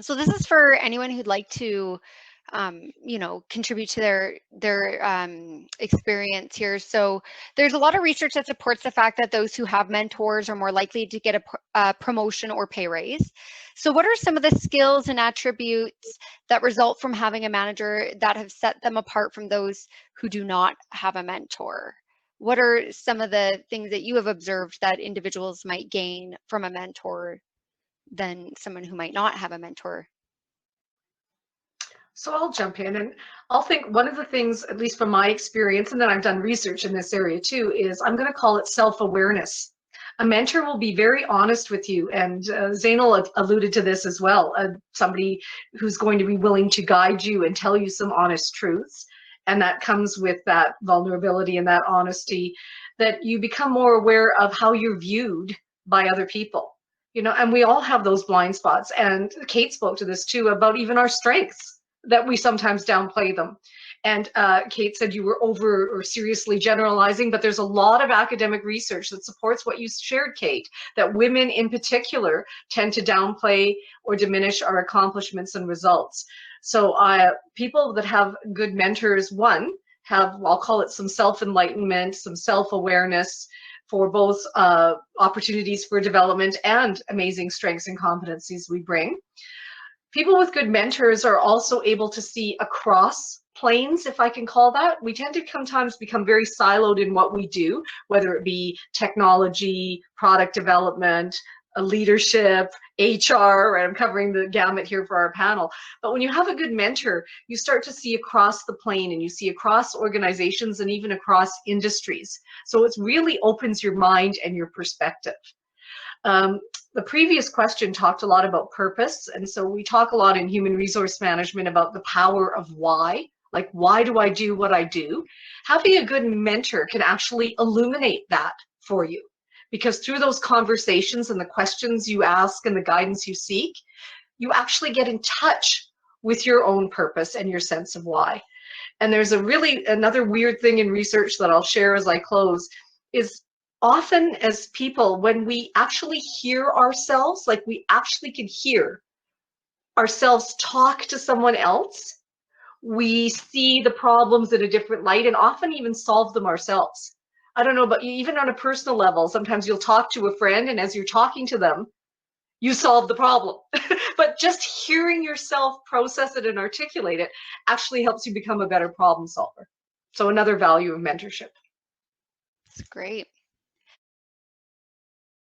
So this is for anyone who'd like to, contribute to their experience here. So there's a lot of research that supports the fact that those who have mentors are more likely to get a promotion or pay raise. So what are some of the skills and attributes that result from having a manager that have set them apart from those who do not have a mentor? What are some of the things that you have observed that individuals might gain from a mentor than someone who might not have a mentor? So I'll jump in, and I'll think one of the things, at least from my experience, and then I've done research in this area too, is I'm going to call it self-awareness. A mentor will be very honest with you, and Zainal alluded to this as well. Somebody who's going to be willing to guide you and tell you some honest truths, and that comes with that vulnerability and that honesty, that you become more aware of how you're viewed by other people. You know, and we all have those blind spots, and Kate spoke to this too about even our strengths, that we sometimes downplay them. And Kate said you were over or seriously generalizing, but there's a lot of academic research that supports what you shared, Kate, that women in particular tend to downplay or diminish our accomplishments and results. So people that have good mentors, one, have, I'll call it some self-enlightenment, some self-awareness for both opportunities for development and amazing strengths and competencies we bring. People with good mentors are also able to see across planes, if I can call that. We tend to sometimes become very siloed in what we do, whether it be technology, product development, leadership, HR, right? I'm covering the gamut here for our panel. But when you have a good mentor, you start to see across the plane, and you see across organizations and even across industries. So it really opens your mind and your perspective. The previous question talked a lot about purpose, and so we talk a lot in human resource management about the power of why. Like, why do I do what I do? Having a good mentor can actually illuminate that for you, because through those conversations and the questions you ask and the guidance you seek, you actually get in touch with your own purpose and your sense of why. And there's another weird thing in research that I'll share as I close, is often as people, when we actually hear ourselves, like we actually can hear ourselves talk to someone else, we see the problems in a different light and often even solve them ourselves. I don't know, but even on a personal level, sometimes you'll talk to a friend, and as you're talking to them, you solve the problem. But just hearing yourself process it and articulate it actually helps you become a better problem solver. So another value of mentorship. That's great.